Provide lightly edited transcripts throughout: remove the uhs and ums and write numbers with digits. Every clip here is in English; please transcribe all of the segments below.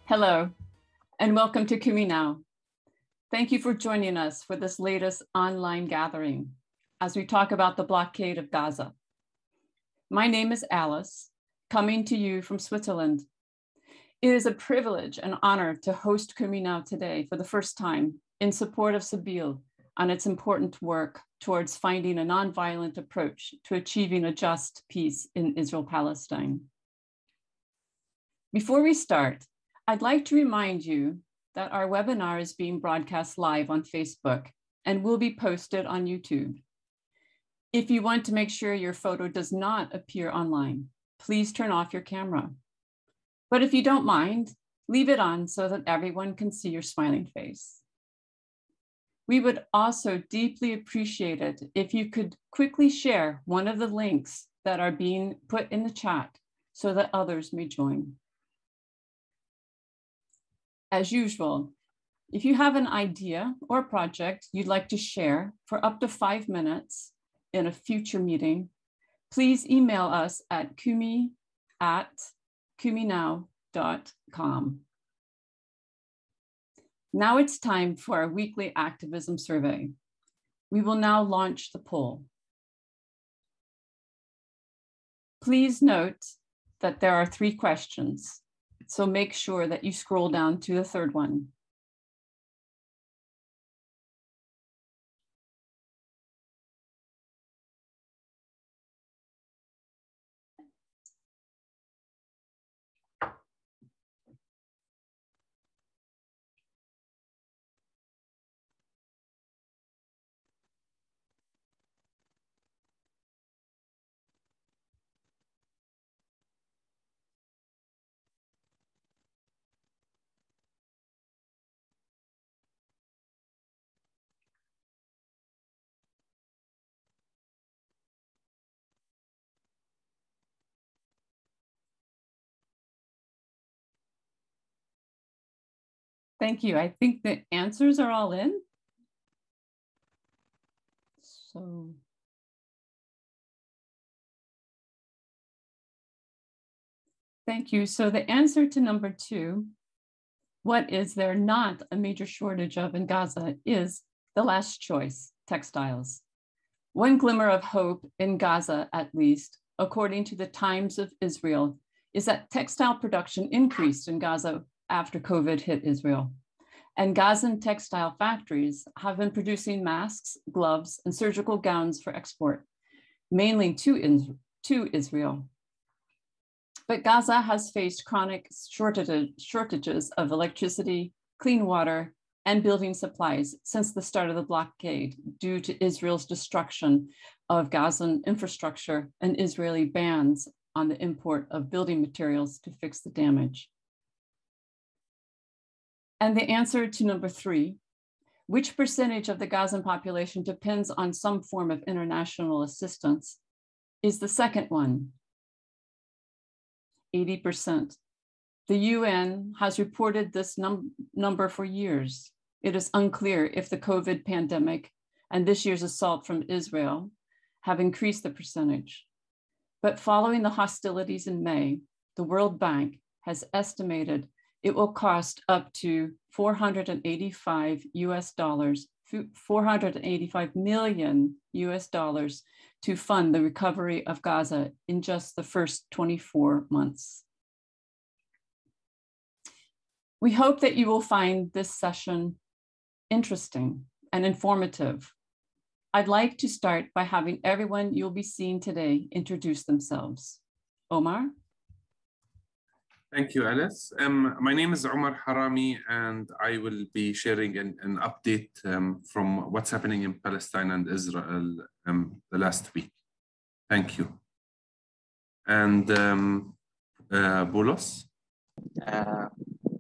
Hello, and welcome to Kumi Now. Thank you for joining us for this latest online gathering as we talk about the blockade of Gaza. My name is Alice, coming to you from Switzerland. It is a privilege and honor to host Kumi Now today for the first time in support of Sabeel on its important work towards finding a nonviolent approach to achieving a just peace in Israel-Palestine. Before we start, I'd like to remind you that our webinar is being broadcast live on Facebook and will be posted on YouTube. If you want to make sure your photo does not appear online, please turn off your camera. But if you don't mind, leave it on so that everyone can see your smiling face. We would also deeply appreciate it if you could quickly share one of the links that are being put in the chat so that others may join. As usual, if you have an idea or project you'd like to share for up to 5 minutes in a future meeting, please email us at kumi@kuminow.com. Now it's time for our weekly activism survey. We will now launch the poll. Please note that there are 3 questions, so make sure that you scroll down to the 3rd one. Thank you. I think the answers are all in. So thank you. So the answer to number 2, what is there not a major shortage of in Gaza, is the last choice, textiles. One glimmer of hope in Gaza, at least, according to the Times of Israel, is that textile production increased in Gaza after COVID hit Israel. And Gazan textile factories have been producing masks, gloves, and surgical gowns for export, mainly to Israel. But Gaza has faced chronic shortages of electricity, clean water, and building supplies since the start of the blockade due to Israel's destruction of Gazan infrastructure and Israeli bans on the import of building materials to fix the damage. And the answer to number 3, which percentage of the Gazan population depends on some form of international assistance, is the second one, 80%. The UN has reported this number for years. It is unclear if the COVID pandemic and this year's assault from Israel have increased the percentage. But following the hostilities in May, the World Bank has estimated it will cost up to $485 million to fund the recovery of Gaza in just the first 24 months. We hope that you will find this session interesting and informative. I'd like to start by having everyone you'll be seeing today introduce themselves. Omar? Thank you, Alice. My name is Omar Harami, and I will be sharing an update from what's happening in Palestine and Israel the last week. Thank you. And Boulos?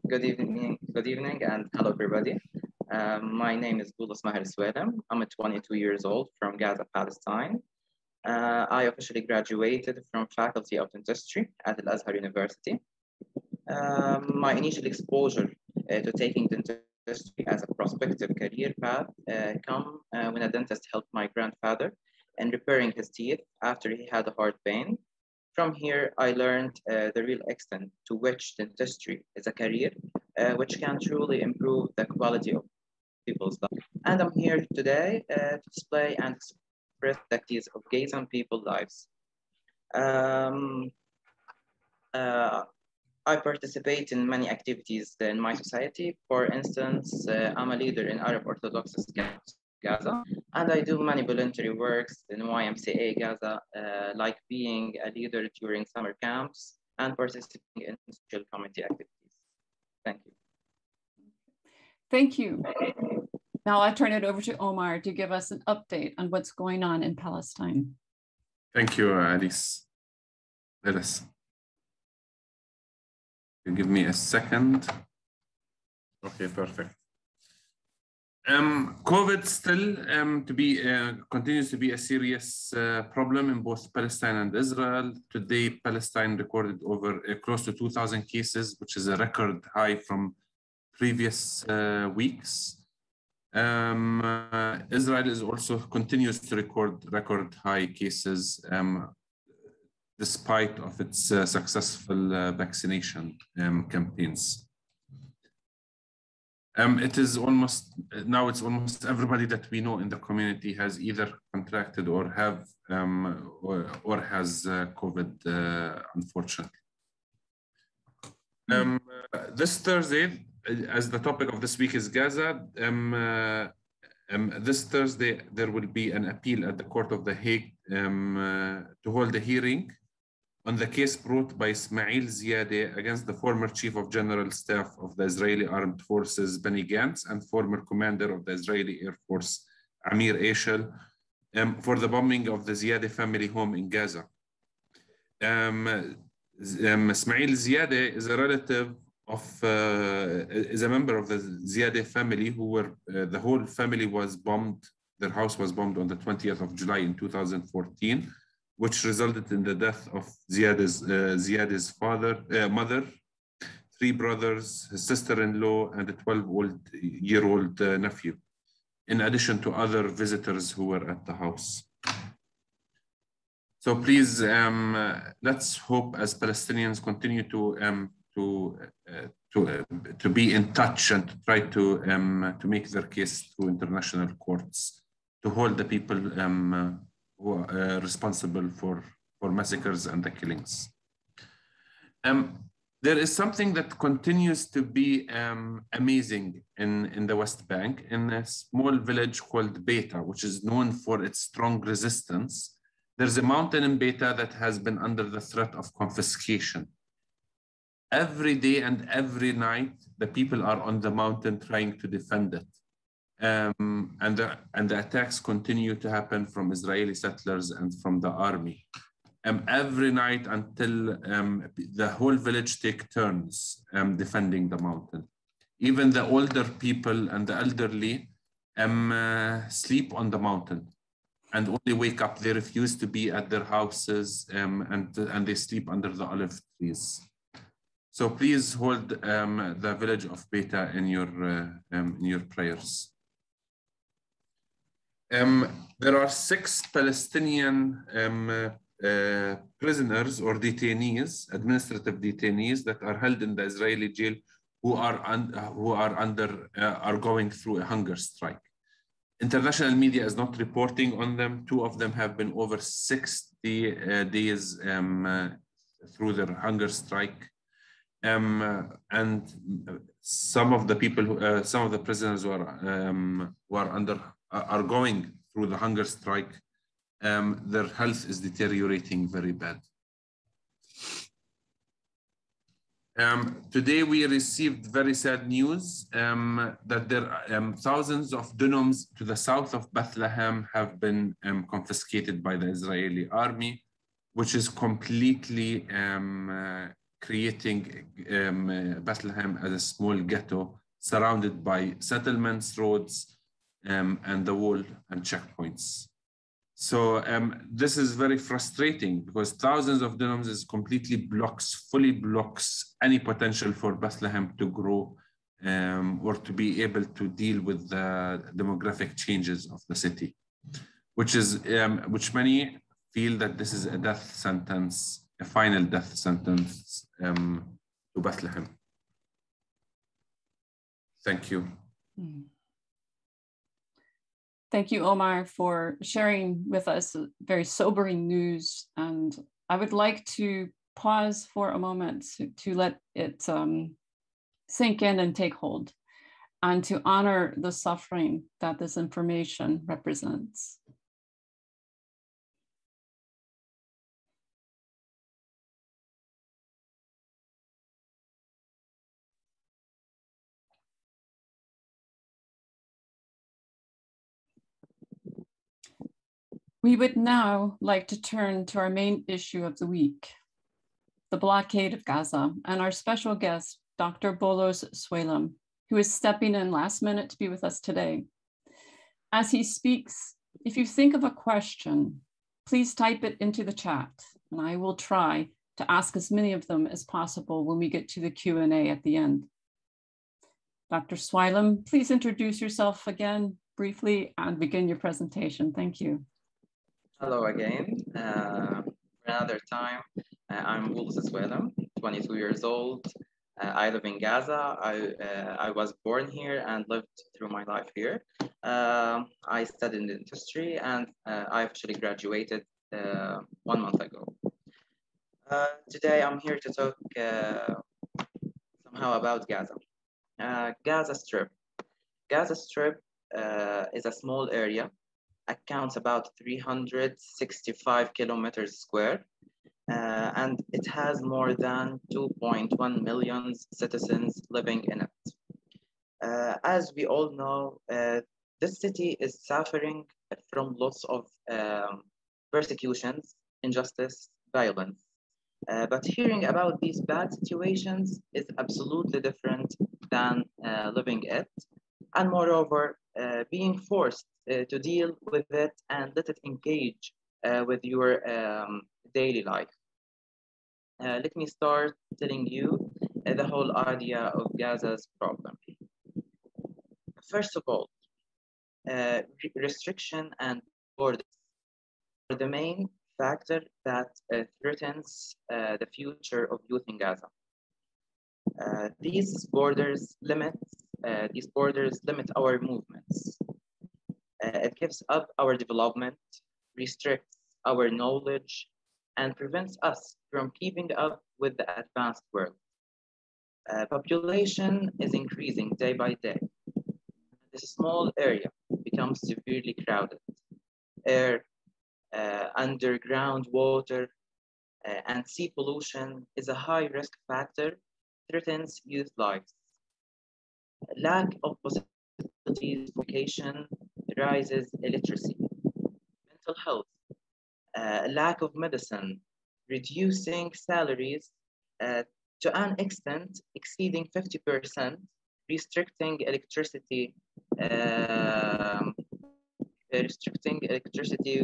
Good evening, and hello, everybody. My name is Boulos Maher Swedem. I'm 22 years old from Gaza, Palestine. I officially graduated from Faculty of Dentistry at Al-Azhar University. My initial exposure to taking dentistry as a prospective career path come when a dentist helped my grandfather in repairing his teeth after he had a heart pain From here, I learned the real extent to which dentistry is a career, which can truly improve the quality of people's life. And I'm here today to display and express the activities of Gaza people's lives. I participate in many activities in my society. For instance, I'm a leader in Arab Orthodox Gaza, and I do many voluntary works in YMCA Gaza, like being a leader during summer camps and participating in social community activities. Thank you. Thank you. Now I turn it over to Omar to give us an update on what's going on in Palestine. Thank you, Alice. Alice. You give me a second. Okay, perfect. COVID still continues to be a serious problem in both Palestine and Israel. Today, Palestine recorded over close to 2,000 cases, which is a record high from previous weeks. Israel is also continues to record high cases despite of its successful vaccination campaigns. It's almost everybody that we know in the community has either contracted or have or has COVID, unfortunately. This Thursday, as the topic of this week is Gaza, this Thursday there will be an appeal at the Court of The Hague to hold a hearing on the case brought by Ismail Ziadeh against the former Chief of General Staff of the Israeli Armed Forces, Benny Gantz, and former Commander of the Israeli Air Force, Amir Eshel, for the bombing of the Ziadeh family home in Gaza. Ismail Ziadeh is a relative of, is a member of the Ziadeh family who were, the whole family was bombed, their house was bombed on the 20th of July in 2014, which resulted in the death of Ziadeh's mother, 3 brothers, his sister-in-law, and a 12-year-old nephew, in addition to other visitors who were at the house. So please, let's hope as Palestinians continue to be in touch and to try to make their case through international courts to hold the people who are responsible for massacres and the killings. There is something that continues to be amazing in the West Bank, in a small village called Beta, which is known for its strong resistance. There's a mountain in Beta that has been under the threat of confiscation. Every day and every night, the people are on the mountain trying to defend it. And the attacks continue to happen from Israeli settlers and from the army. Every night until the whole village take turns defending the mountain. Even the older people and the elderly sleep on the mountain and only wake up. They refuse to be at their houses and they sleep under the olive trees. So please hold the village of Beta in your prayers. There are 6 Palestinian prisoners or detainees, administrative detainees, that are held in the Israeli jail who are going through a hunger strike. International media is not reporting on them. 2 of them have been over 60 days through their hunger strike. And some of the people, some of the prisoners who are going through the hunger strike, their health is deteriorating very bad. Today we received very sad news that there are thousands of dunams to the south of Bethlehem have been confiscated by the Israeli army, which is completely creating Bethlehem as a small ghetto surrounded by settlements, roads, and the wall and checkpoints. So this is very frustrating because thousands of dunams is completely fully blocks any potential for Bethlehem to grow or to be able to deal with the demographic changes of the city, which many feel that this is a death sentence a final death sentence to Bethlehem. Thank you. Thank you, Omar, for sharing with us very sobering news. And I would like to pause for a moment to let it sink in and take hold, and to honor the suffering that this information represents. We would now like to turn to our main issue of the week, the blockade of Gaza, and our special guest, Dr. Bolos Swalem, who is stepping in last minute to be with us today. As he speaks, if you think of a question, please type it into the chat, and I will try to ask as many of them as possible when we get to the Q&A at the end. Dr. Swalem, please introduce yourself again briefly and begin your presentation. Thank you. Hello again. Another time, I'm Bolos Swalem, 22 years old. I live in Gaza. I was born here and lived through my life here. I studied in the industry, and I actually graduated 1 month ago. Today I'm here to talk somehow about Gaza. Gaza Strip. Gaza Strip is a small area, accounts about 365 kilometers square, and it has more than 2.1 million citizens living in it. As we all know, this city is suffering from lots of persecutions, injustice, violence. But hearing about these bad situations is absolutely different than living it. And moreover, being forced to deal with it and let it engage with your daily life. Let me start telling you the whole idea of Gaza's problem. First of all, restriction and borders are the main factor that threatens the future of youth in Gaza. These borders limit our movements. It gives up our development, restricts our knowledge, and prevents us from keeping up with the advanced world. Population is increasing day by day. This small area becomes severely crowded. Air, underground water, and sea pollution is a high risk factor, threatens youth lives. Lack of possibilities for education rises illiteracy. Mental health, lack of medicine, reducing salaries to an extent exceeding 50%, restricting electricity,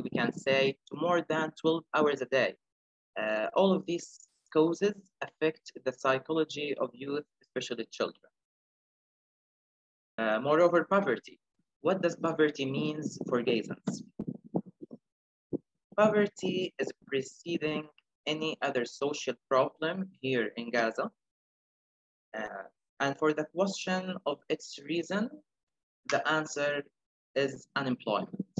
we can say, to more than 12 hours a day. All of these causes affect the psychology of youth, especially children. Moreover, poverty. What does poverty mean for Gazans? Poverty is preceding any other social problem here in Gaza. And for the question of its reason, the answer is unemployment.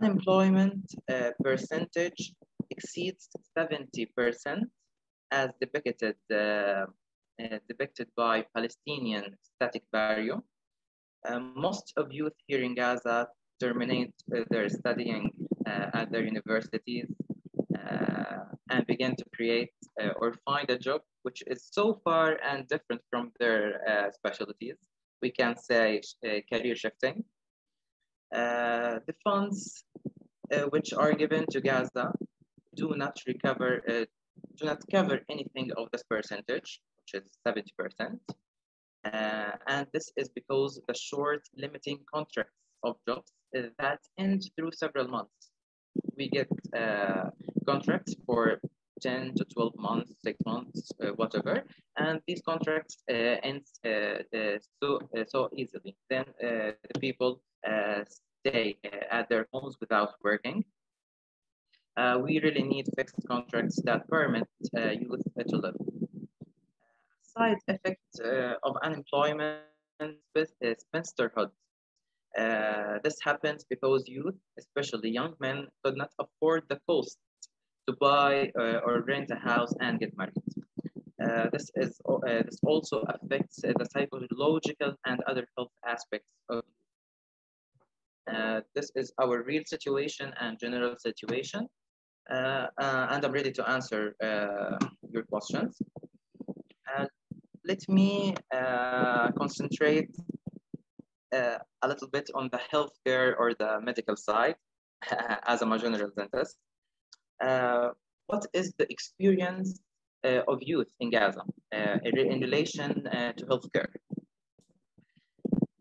Unemployment percentage exceeds 70% as depicted by Palestinian Static Bureau. Most of youth here in Gaza terminate their studying at their universities and begin to create or find a job which is so far and different from their specialties. We can say career shifting. The funds which are given to Gaza do not cover anything of this percentage, which is 70%. And this is because the short limiting contracts of jobs that end through several months. We get contracts for 10 to 12 months, 6 months, whatever, and these contracts end so easily. Then the people stay at their homes without working. We really need fixed contracts that permit youth to live. Side effect of unemployment with spinsterhood. This happens because youth, especially young men, could not afford the cost to buy or rent a house and get married. This also affects the psychological and other health aspects of this is our real situation and general situation, and I'm ready to answer your questions. Let me concentrate a little bit on the healthcare or the medical side as I'm a general dentist. What is the experience of youth in Gaza in relation to healthcare?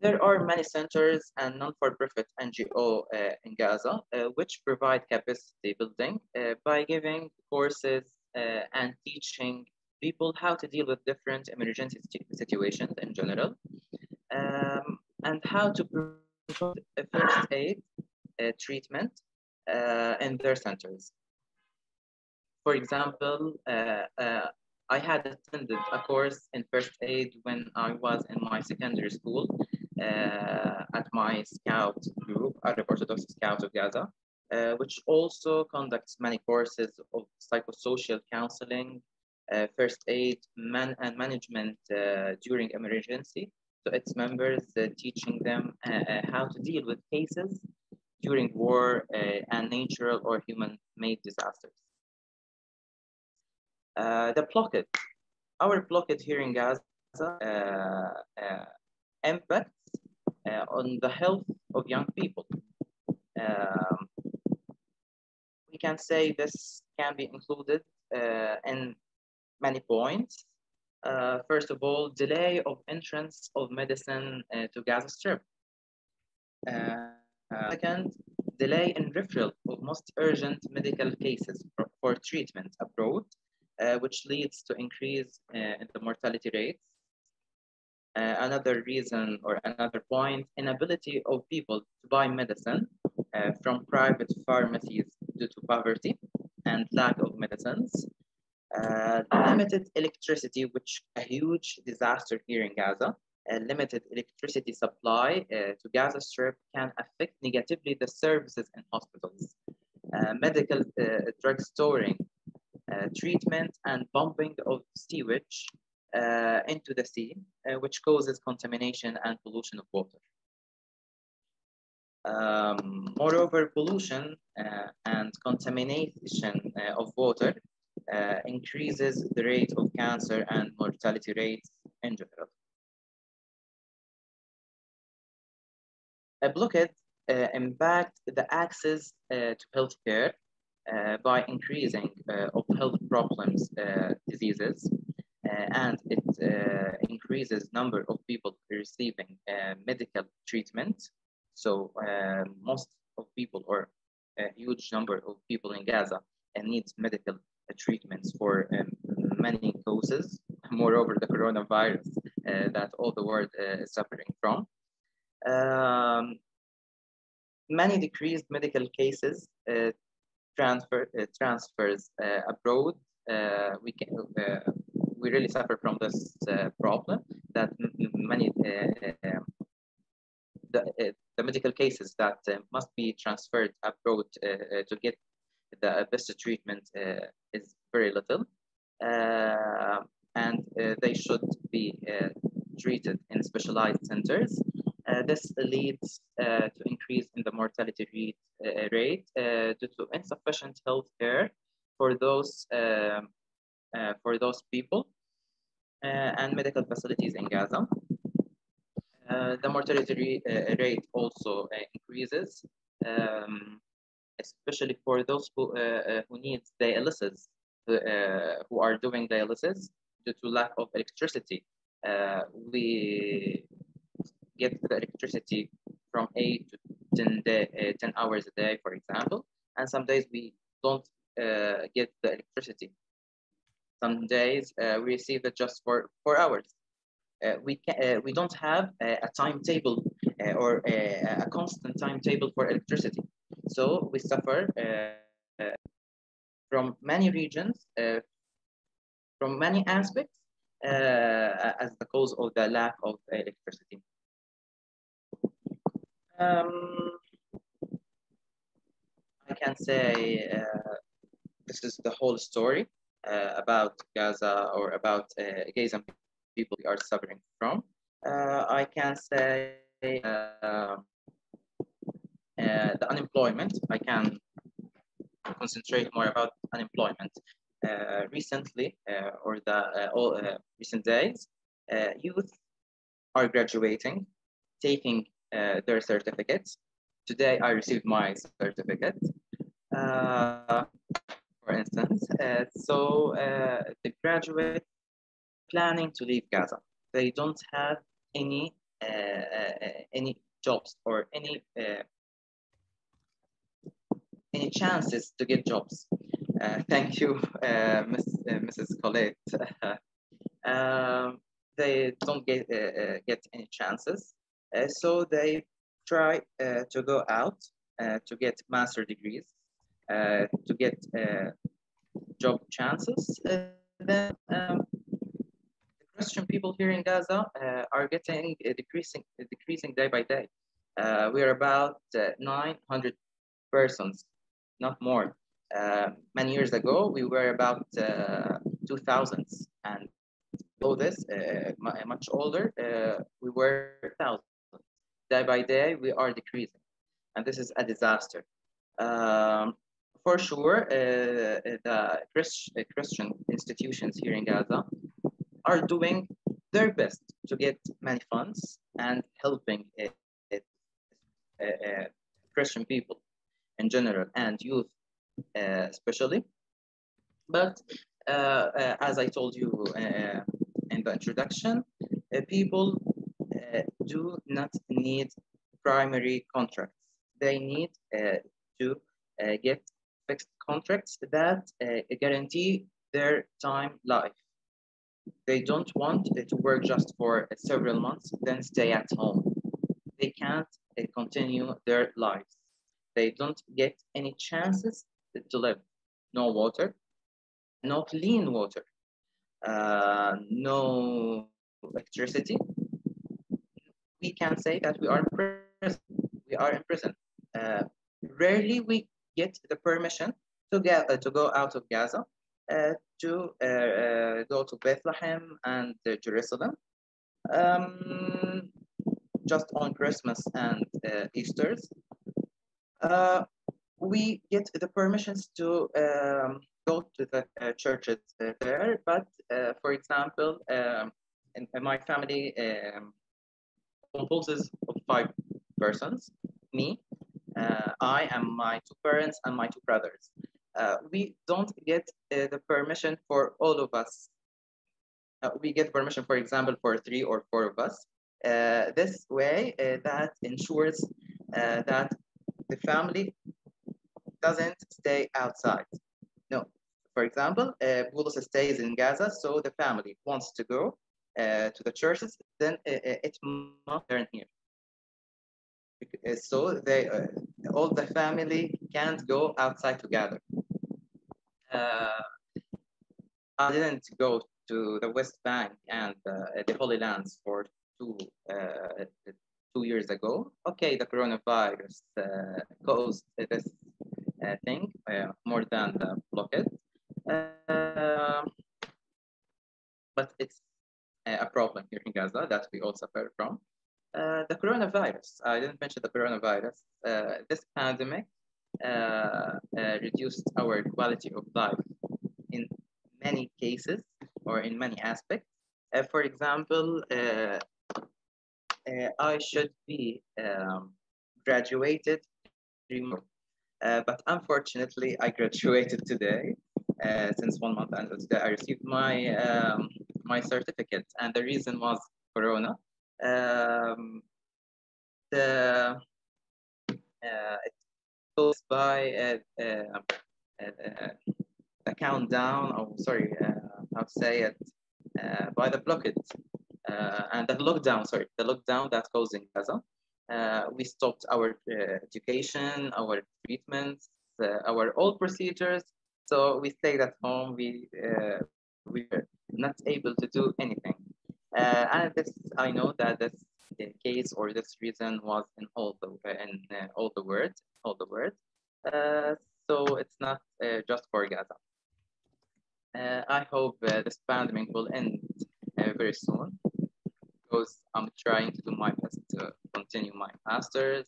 There are many centers and non-for-profit NGO in Gaza which provide capacity building by giving courses and teaching people how to deal with different emergency situations in general, and how to provide first aid treatment in their centers. For example, I had attended a course in first aid when I was in my secondary school at my scout group, Arab Orthodox Scouts of Gaza, which also conducts many courses of psychosocial counseling, first aid, and management during emergency. So its members teaching them how to deal with cases during war and natural or human-made disasters. The blockade. Our blockade here in Gaza impacts on the health of young people. We can say this can be included in many points. First of all, delay of entrance of medicine to Gaza Strip. Second, delay in referral of most urgent medical cases for treatment abroad, which leads to increase in the mortality rates. Another reason or another point, inability of people to buy medicine from private pharmacies due to poverty and lack of medicines. Limited electricity, which is a huge disaster here in Gaza. Limited electricity supply to Gaza Strip can affect negatively the services in hospitals. Medical drug storing, treatment and pumping of sewage into the sea, which causes contamination and pollution of water. Moreover, pollution and contamination of water increases the rate of cancer and mortality rates in general. A blockade impacts the access to healthcare by increasing of health problems, diseases, and it increases number of people receiving medical treatment. So most of people, or a huge number of people in Gaza, needs medical treatments for many causes. Moreover, the coronavirus that all the world is suffering from. Many decreased medical cases transfers abroad. We really suffer from this problem that many the medical cases that must be transferred abroad to get the best treatment is very little, and they should be treated in specialized centers. This leads to increase in the mortality rate due to insufficient health care for those people and medical facilities in Gaza. The mortality rate also increases, especially for those who need dialysis, who are doing dialysis due to lack of electricity. We get the electricity from 8 to 10 hours a day, for example, and some days we don't get the electricity. Some days we receive it just for 4 hours. We don't have a timetable or a constant timetable for electricity. So we suffer from many regions, from many aspects, as the cause of the lack of electricity. I can say this is the whole story about Gaza or about Gazan people we are suffering from. I can say the unemployment. I can concentrate more about unemployment. Recently, or the recent days, youth are graduating, taking their certificates. Today, I received my certificate. For instance, the graduate planning to leave Gaza. They don't have any jobs or any chances to get jobs. Thank you, Mrs. Colette. They don't get any chances, so they try to go out to get master degrees, to get job chances. Then the Christian people here in Gaza are getting decreasing day by day. We are about 900 persons, not more. Many years ago, we were about 2000s, and below this, much older, we were 1,000. Day by day, we are decreasing, and this is a disaster. For sure, the Christian institutions here in Gaza are doing their best to get many funds and helping Christian people in general and youth especially. But as I told you in the introduction, people do not need primary contracts. They need to get fixed contracts that guarantee their time life. They don't want to work just for several months, then stay at home. They can't continue their lives. They don't get any chances to live. No water, no clean water, no electricity. We can say that we are in prison. We are in prison. Rarely we get the permission to go out of Gaza, to go to Bethlehem and Jerusalem, just on Christmas and Easter's. We get the permissions to go to the churches there, but for example, in my family composes of 5 persons, me, I and my 2 parents and my 2 brothers. We don't get the permission for all of us. We get permission, for example, for 3 or 4 of us. This way, that ensures that the family doesn't stay outside. No. For example, Bulus stays in Gaza, so the family wants to go to the churches, then it must turn here. So they, all the family can't go outside together. I didn't go to the West Bank and the Holy Lands for 2 years ago. Okay, the coronavirus caused this thing more than the blockade, but it's a problem here in Gaza that we all suffer from. The coronavirus, I didn't mention the coronavirus. This pandemic reduced our quality of life in many cases or in many aspects. For example, I should be graduated remote, but unfortunately I graduated today. Since 1 month and today I received my my certificate, and the reason was Corona. It goes by the countdown, or sorry, how to say it, by the blockade and the lockdown, the lockdown that goes in Gaza. We stopped our education, our treatments, our all procedures So we stayed at home. We were not able to do anything. And this, I know that this case or this reason was in all the words, so it's not just for Gaza. I hope this pandemic will end very soon, because I'm trying to do my best to continue my master's,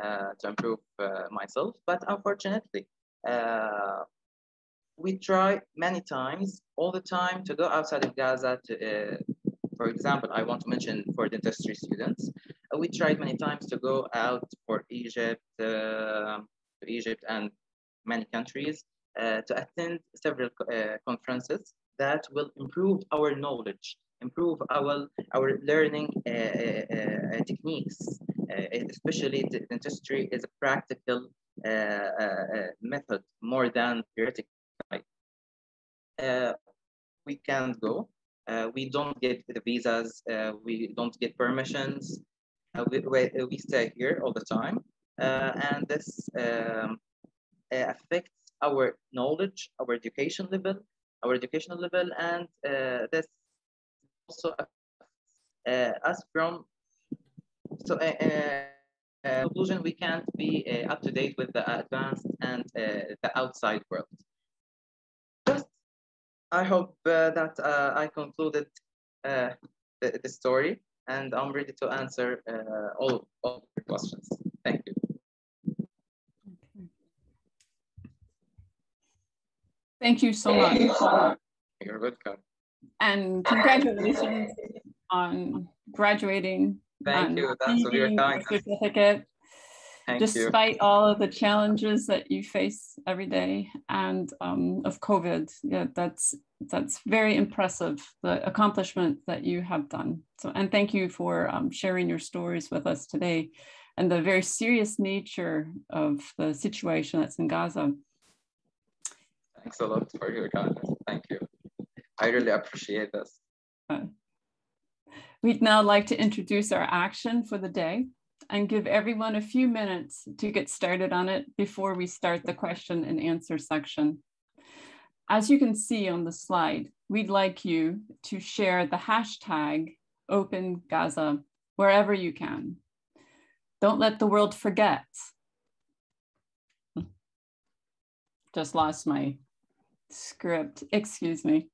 to improve myself. But unfortunately, we try many times, all the time, to go outside of Gaza. For example, I want to mention for dentistry students, we tried many times to go out for Egypt, and many countries, to attend several conferences that will improve our knowledge, improve our learning techniques. Especially dentistry is a practical method more than theoretical. We can't go. We don't get the visas. We don't get permissions. We stay here all the time, and this affects our knowledge, our educational level, and this also affects us from. So, conclusion, we can't be up to date with the advanced and the outside world. Just, I hope that I concluded the story, and I'm ready to answer all your questions. Thank you. Thank you so much. You're welcome. And congratulations on graduating. Thank you. That's for your time. Certificate. Despite all of the challenges that you face every day and of COVID, yeah, that's very impressive, the accomplishment that you have done. So, and thank you for sharing your stories with us today and the very serious nature of the situation that's in Gaza. Thanks a lot for your kindness. Thank you. I really appreciate this. We'd now like to introduce our action for the day and give everyone a few minutes to get started on it before we start the question and answer section. As you can see on the slide, we'd like you to share the hashtag #OpenGaza wherever you can. Don't let the world forget. Just lost my script, excuse me.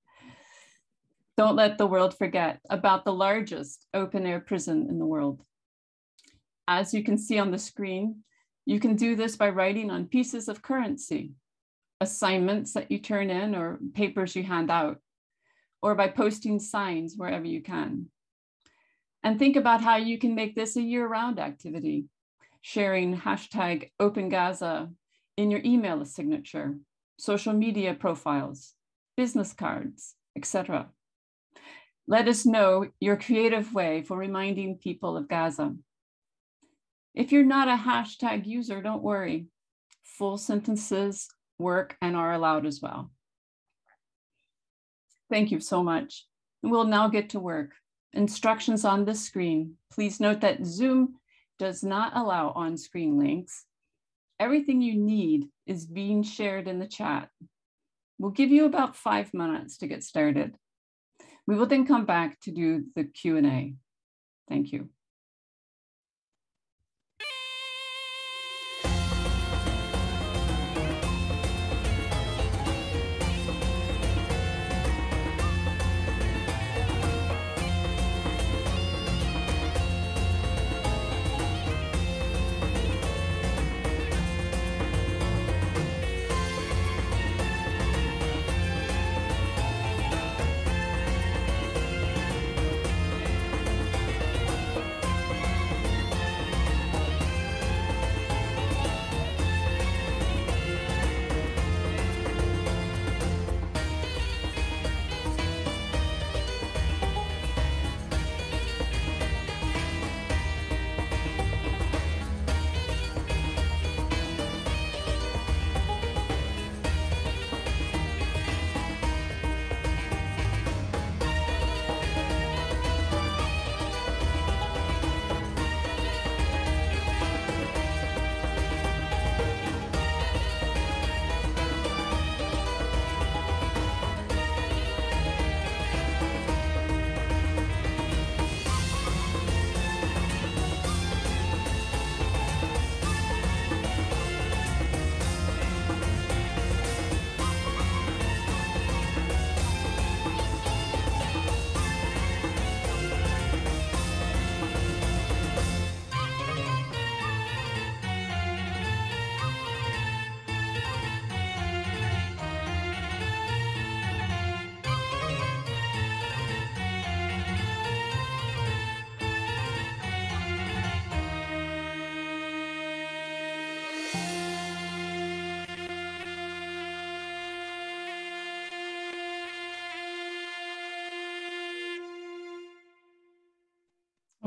Don't let the world forget about the largest open-air prison in the world. As you can see on the screen, you can do this by writing on pieces of currency, assignments that you turn in or papers you hand out, or by posting signs wherever you can. And think about how you can make this a year-round activity, sharing hashtag #OpenGaza in your email signature, social media profiles, business cards, etc. Let us know your creative way for reminding people of Gaza. If you're not a hashtag user, don't worry. Full sentences work and are allowed as well. Thank you so much. We'll now get to work. Instructions on the screen. Please note that Zoom does not allow on-screen links. Everything you need is being shared in the chat. We'll give you about 5 minutes to get started. We will then come back to do the Q&A. Thank you.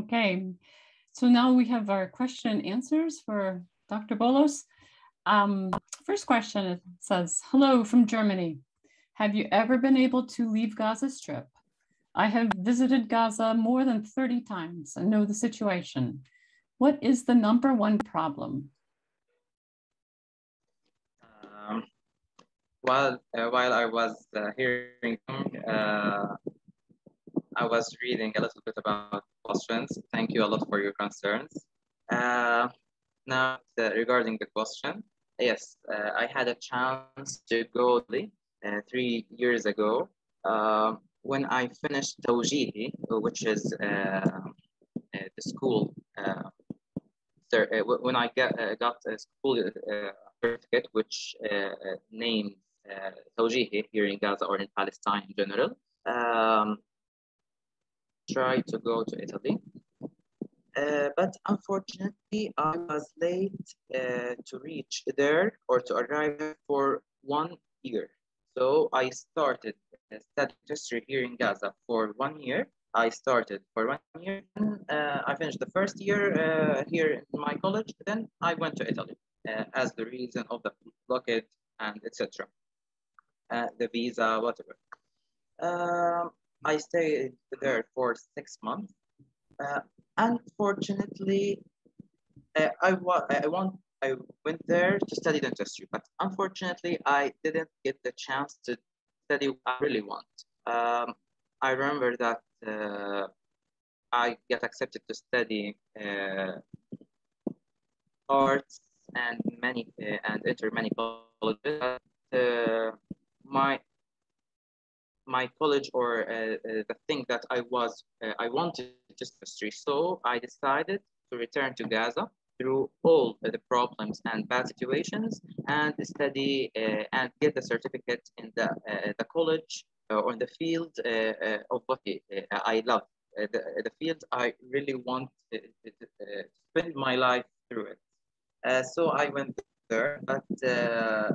Okay, so now we have our question and answers for Dr. Bolos. First question says, hello from Germany. Have you ever been able to leave Gaza Strip? I have visited Gaza more than 30 times and know the situation. What is the #1 problem? While I was hearing, I was reading a little bit about questions. Thank you a lot for your concerns. Now, regarding the question, yes, I had a chance to go 3 years ago when I finished Tawjihi, which is the school. When I got a school certificate, which named Tawjihi here in Gaza or in Palestine in general, tried to go to Italy. But unfortunately, I was late to reach there or to arrive there for 1 year. So I started studying history here in Gaza for 1 year. I started for 1 year, and I finished the first year here in my college. Then I went to Italy as the reason of the blockade and etc. The visa, whatever. I stayed there for 6 months. Unfortunately, I went there to study dentistry, but unfortunately, I didn't get the chance to study what I really want. I remember that I get accepted to study arts and enter many colleges. But, my college or the thing that I wanted to study. So I decided to return to Gaza through all the problems and bad situations and study and get the certificate in the college or in the field of what I love. The field I really want to spend my life through it. So I went there, but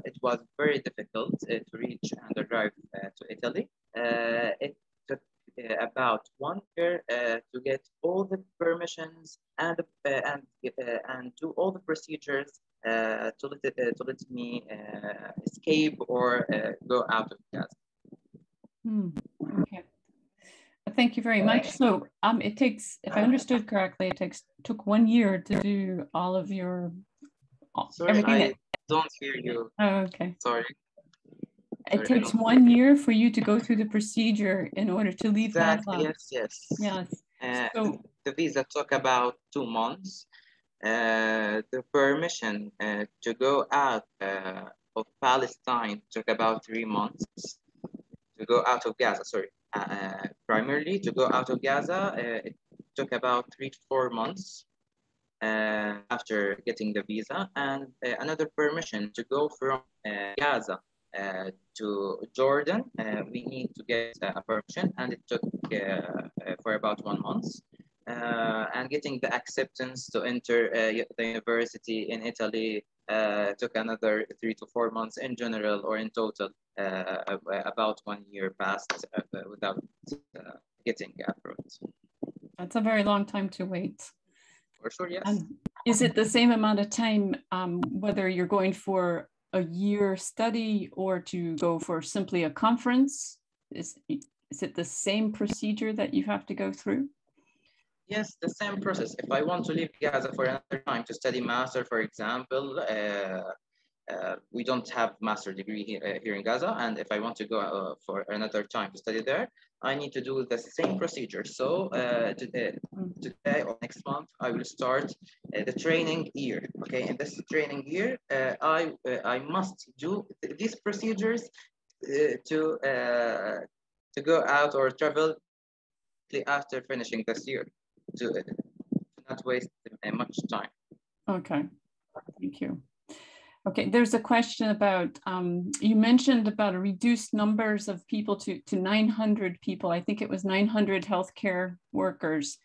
it was very difficult to reach and arrive to Italy. It took about 1 year to get all the permissions and do all the procedures to let me escape or go out of Gaza. Okay. Thank you very much. So it takes, if I understood correctly, took 1 year to do all of your Sorry, I don't hear you. Oh, okay. Sorry. It takes 1 year for you to go through the procedure in order to leave exactly. Gaza. Yes. So the visa took about 2 months. The permission to go out of Palestine took about 3 months. To go out of Gaza, sorry. Primarily to go out of Gaza, it took about 3 to 4 months after getting the visa, and another permission to go from Gaza to Jordan. We need to get a permission, and it took for about 1 month. And getting the acceptance to enter the university in Italy took another 3 to 4 months in general, or in total, about 1 year passed without getting approved. That's a very long time to wait. For sure, yes. And is it the same amount of time, whether you're going for a year study or to go for simply a conference? Is it the same procedure that you have to go through? Yes, the same process. If I want to leave Gaza for another time to study master, for example, we don't have master degree here in Gaza. And if I want to go for another time to study there, I need to do the same procedure. So today or next month, I will start the training year. Okay, in this training year, I must do these procedures to go out or travel after finishing this year, to not waste much time. Okay, thank you. Okay, there's a question about, you mentioned about a reduced numbers of people to 900 people. I think it was 900 healthcare workers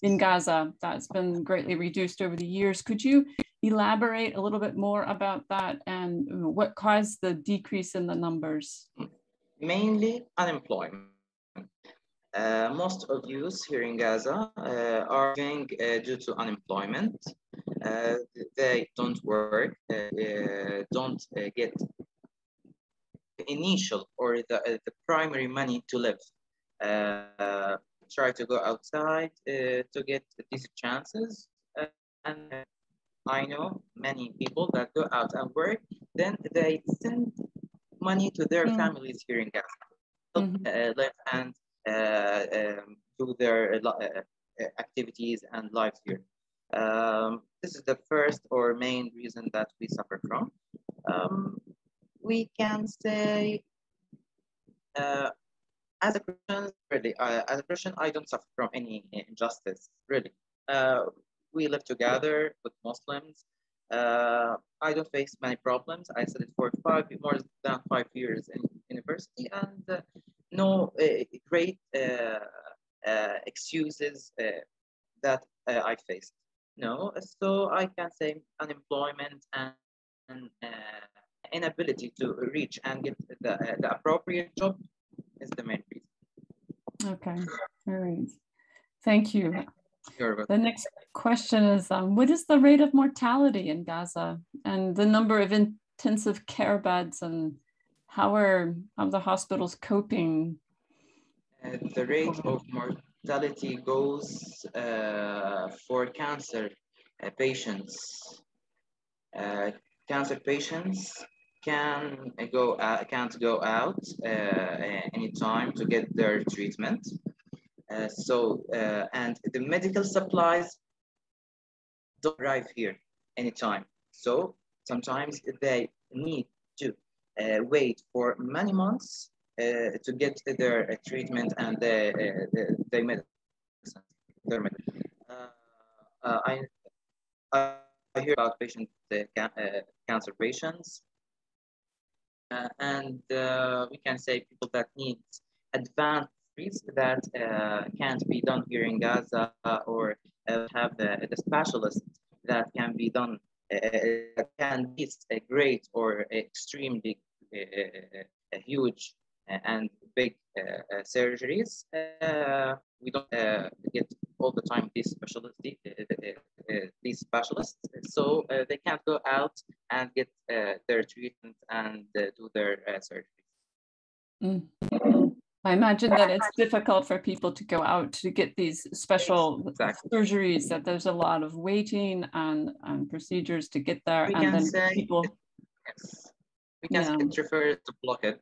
in Gaza. That's been greatly reduced over the years. Could you elaborate a little bit more about that and what caused the decrease in the numbers? Mainly unemployment. Most of youth here in Gaza are living due to unemployment. They don't work, don't get the initial or the primary money to live. Try to go outside to get decent chances. And I know many people that go out and work, then they send money to their families here in Gaza, live and do their activities and lives here. This is the first or main reason that we suffer from. We can say, as a Christian, really, as a Christian, I don't suffer from any injustice, really. We live together with Muslims. I don't face many problems. I studied for more than 5 years in university, and no great excuses that I faced. No, so I can say unemployment and inability to reach and get the appropriate job is the main reason. Okay, all right. Thank you. The next question is, what is the rate of mortality in Gaza and the number of intensive care beds, and how are the hospitals coping? The rate of mortality goes for cancer patients. Cancer patients can't go out anytime to get their treatment. And the medical supplies don't arrive here anytime. So sometimes they need to wait for many months to get their treatment and their medicine. I hear about cancer patients, and we can say people that need advanced treatments that can't be done here in Gaza, or have the specialists that can be done, can be a great or extremely huge and big surgeries. We don't get all the time these specialists, so they can't go out and get their treatment and do their surgeries. I imagine that it's difficult for people to go out to get these special surgeries, that there's a lot of waiting and procedures to get there. We and can then say, people, yes, we can say it's referred to Blockade.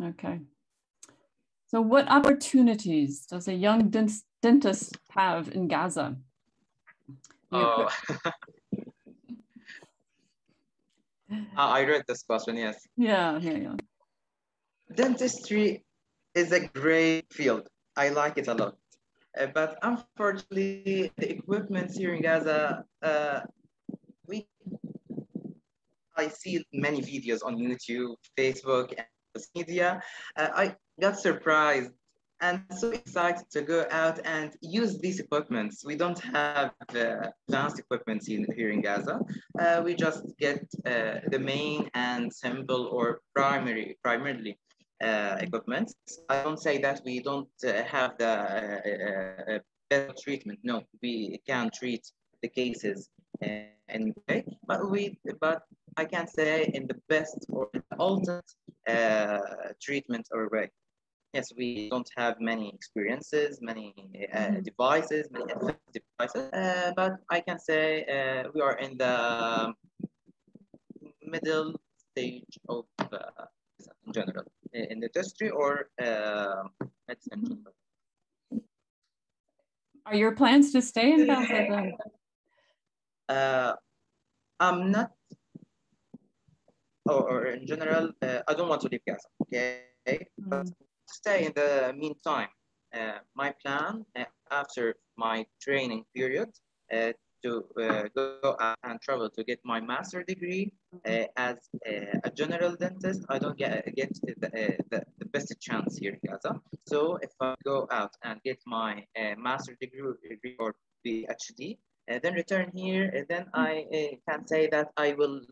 Okay. So what opportunities does a young dentist have in Gaza? Oh. I read this question, yes. Yeah. Dentistry is a great field. I like it a lot. But unfortunately, the equipment here in Gaza, I see many videos on YouTube, Facebook, and social media. I got surprised and so excited to go out and use these equipments. We don't have advanced equipment here in Gaza. We just get the main and simple or primarily equipment. I don't say that we don't have the better treatment. No, we can treat the cases in way, but I can say in the best or the ultimate treatment or way. Yes, we don't have many experiences, many devices, many effective devices, but I can say we are in the middle stage of in general, in the industry or medicine. Are your plans to stay in Gaza then? I'm not, or in general, I don't want to leave Gaza, okay? But to stay in the meantime, my plan after my training period to go out and travel to get my master degree as a general dentist. I don't get the best chance here in Gaza. So if I go out and get my master degree or PhD, then return here, then I can say that I will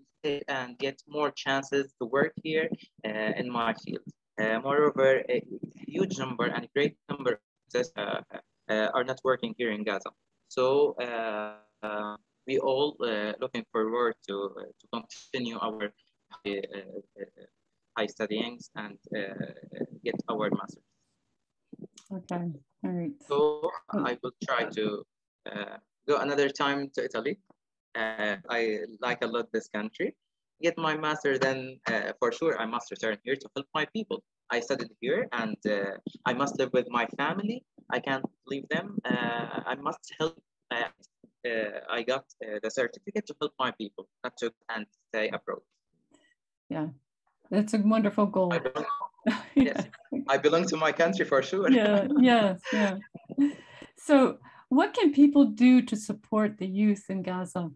and get more chances to work here in my field. Moreover, a huge number and a great number of tests are not working here in Gaza. So we all looking forward to continue our high studyings and get our master's. Okay, all right. So I will try to go another time to Italy. I like a lot this country. Get my master, then for sure I must return here to help my people. I studied here, and I must live with my family. I can't leave them. I must help. I got the certificate to help my people, not to and stay abroad. Yeah, that's a wonderful goal. Yes, I belong to my country for sure. Yeah, yes, yeah. So what can people do to support the youth in Gaza?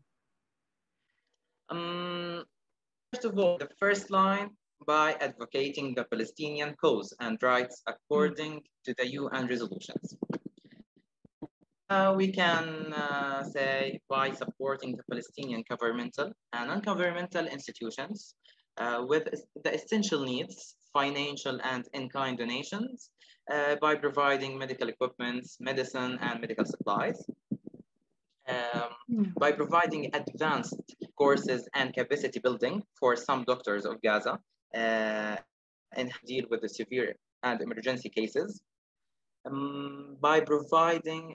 First of all, the first line, by advocating the Palestinian cause and rights according to the UN resolutions. We can say by supporting the Palestinian governmental and non-governmental institutions with the essential needs, financial and in-kind donations, by providing medical equipment, medicine, and medical supplies, by providing advanced courses and capacity building for some doctors of Gaza and deal with the severe and emergency cases, by providing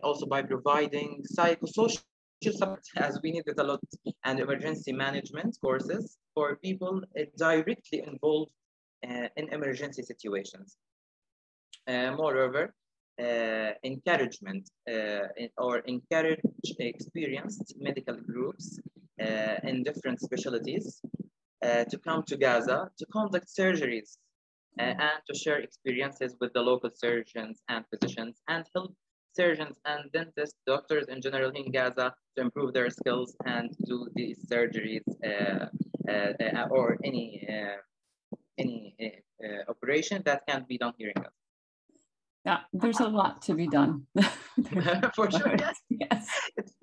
psychosocial support, as we need it a lot, and emergency management courses for people directly involved in emergency situations. Moreover, encouragement or encourage experienced medical groups in different specialties to come to Gaza to conduct surgeries and to share experiences with the local surgeons and physicians and help surgeons and dentists, doctors in general in Gaza to improve their skills and do these surgeries or any operation that can be done here in Gaza. Yeah, there's a lot to be done. For sure, yes. Yes.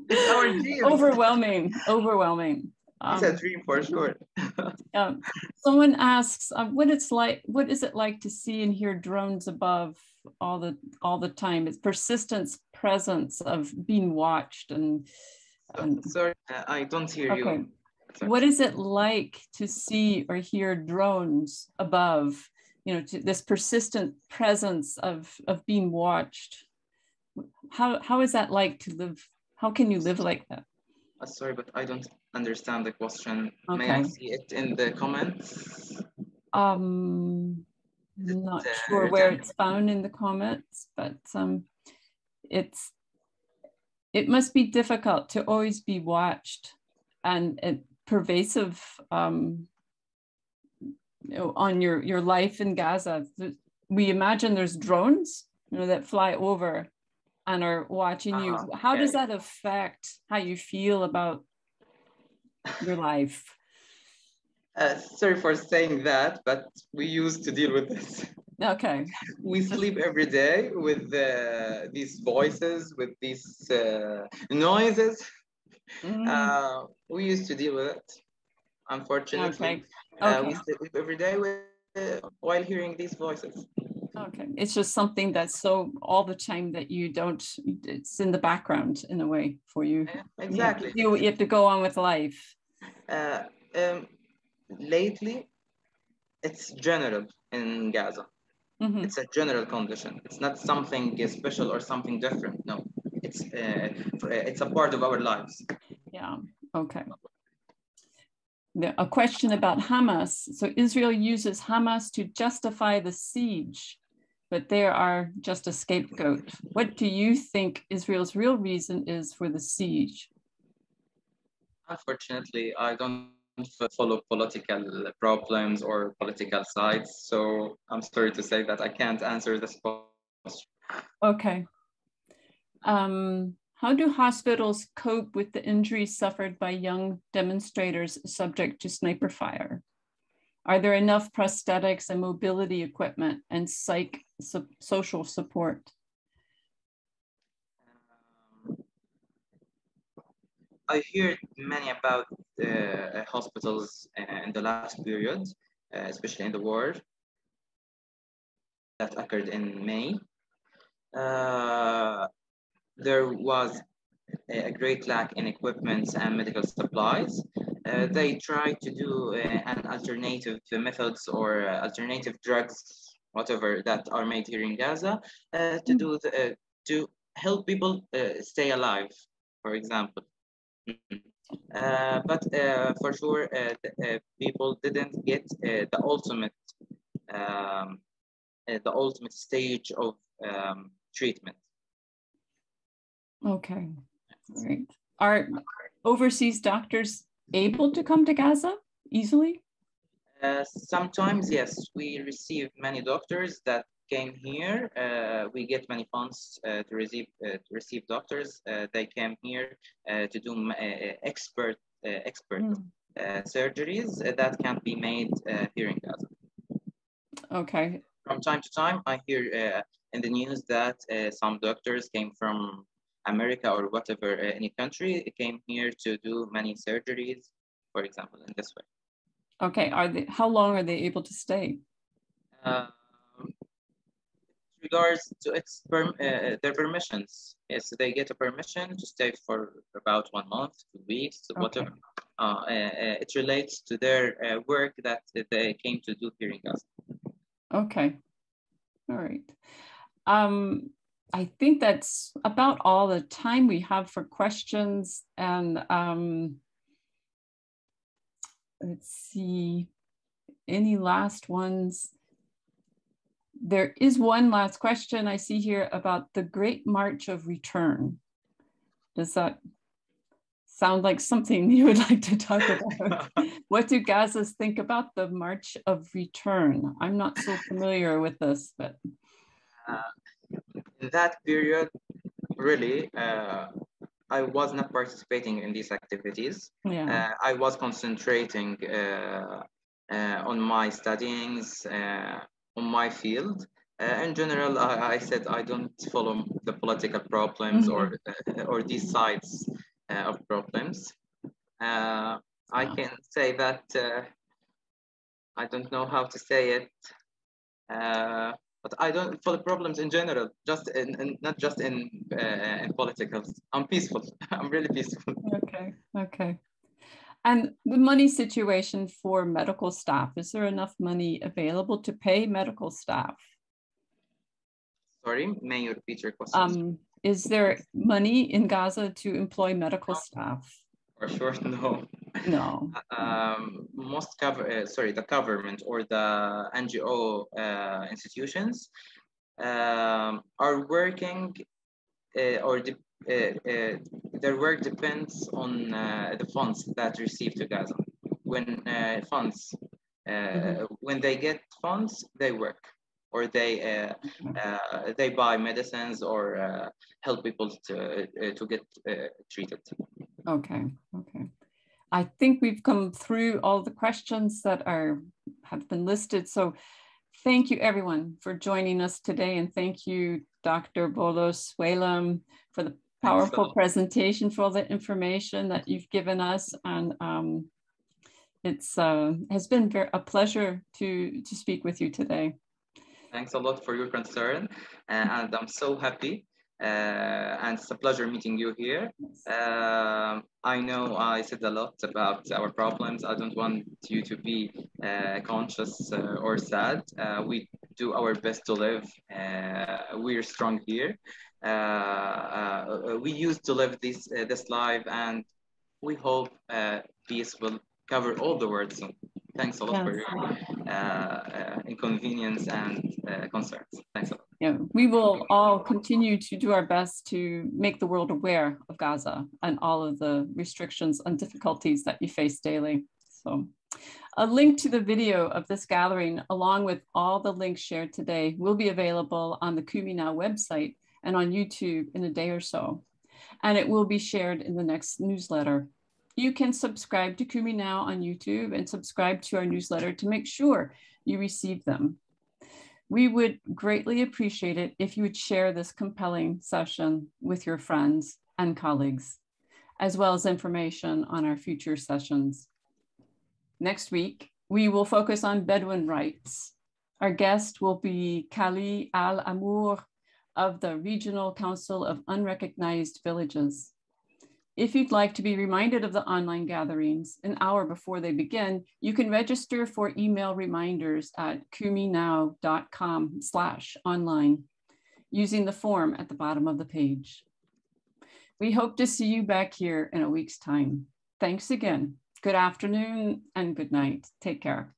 It's our dream. Overwhelming. It's a dream for sure. Someone asks, what is it like to see and hear drones above all the time? It's persistence, presence of being watched and sorry, I don't hear you. Sorry. What is it like to see or hear drones above? You know, this persistent presence of being watched. How is that like to live? How can you live like that? Sorry, but I don't understand the question. Okay. May I see it in the comments? Not sure where it's found in the comments, but it must be difficult to always be watched and pervasive on your life in Gaza. We imagine there's drones, that fly over and are watching you. How does that affect how you feel about your life? Sorry for saying that, but we used to deal with this. Okay. We sleep every day with these voices, with these noises. We used to deal with it. Unfortunately, we sleep every day while hearing these voices. Okay, it's just something that's so all the time that you don't, it's in the background in a way for you. Exactly. You have to go on with life. Lately, it's general in Gaza. Mm-hmm. It's a general condition. It's not something special or something different. No, it's a part of our lives. Yeah, okay. A question about Hamas. So Israel uses Hamas to justify the siege, but they are just a scapegoat. What do you think Israel's real reason is for the siege? Unfortunately, I don't follow political problems or political sides, so I'm sorry to say that I can't answer this question. Okay. How do hospitals cope with the injuries suffered by young demonstrators subject to sniper fire? Are there enough prosthetics and mobility equipment and social support? I heard many about hospitals in the last period, especially in the war. that occurred in May. There was a great lack in equipment and medical supplies. They tried to do an alternative methods or alternative drugs, whatever, that are made here in Gaza, to help people stay alive, for example. But for sure, people didn't get the ultimate stage of treatment. Okay, great. Are overseas doctors able to come to Gaza easily? Sometimes, yes, we receive many doctors that came here. We get many funds to receive doctors. They came here to do expert surgeries that can be made here in Gaza. Okay. From time to time, I hear in the news that some doctors came from America or whatever, any country, came here to do many surgeries, for example, in this way. Okay, how long are they able to stay? Regards to their permissions, yes, they get a permission to stay for about 1 month, 2 weeks, whatever. It relates to their work that they came to do here in Gaza. Okay, all right. I think that's about all the time we have for questions. And let's see, any last ones? There is one last question I see here about the Great March of Return. Does that sound like something you would like to talk about? What do Gazans think about the March of Return? I'm not so familiar with this, but. In that period, really, I was not participating in these activities. Yeah. I was concentrating on my studyings, on my field. In general, I said I don't follow the political problems or these sides of problems. I can say that I don't know how to say it. But I don't for the problems in general, just not just in politicals. I'm peaceful. I'm really peaceful. Okay. Okay. And the money situation for medical staff, is there enough money available to pay medical staff? Sorry, may you repeat your question? Is there money in Gaza to employ medical staff? For sure, no. No. The government or the NGO institutions are working their work depends on the funds that receive to Gaza. When when they get funds, they work, or they buy medicines or help people to get treated. Okay. Okay. I think we've come through all the questions that have been listed. So thank you everyone for joining us today. And thank you, Dr. Bolos Welam, for the powerful presentation, for all the information that you've given us. And it's has been a pleasure to speak with you today. Thanks a lot for your concern. And I'm so happy. And it's a pleasure meeting you here. I know I said a lot about our problems. I don't want you to be conscious or sad. We do our best to live. We're strong here. We used to live this life, and we hope peace will cover all the world soon. Thanks a lot for your inconvenience and concerns. Thanks a lot. Yeah, we will all continue to do our best to make the world aware of Gaza and all of the restrictions and difficulties that you face daily. So a link to the video of this gathering, along with all the links shared today, will be available on the Kumi Now website and on YouTube in a day or so. And it will be shared in the next newsletter. You can subscribe to Kumi Now on YouTube and subscribe to our newsletter to make sure you receive them. We would greatly appreciate it if you would share this compelling session with your friends and colleagues, as well as information on our future sessions. Next week, we will focus on Bedouin rights Our guest will be Kali Al-Amour of the Regional Council of Unrecognized Villages. If you'd like to be reminded of the online gatherings an hour before they begin, you can register for email reminders at kuminow.com/online using the form at the bottom of the page. We hope to see you back here in a week's time. Thanks again. Good afternoon and good night. Take care.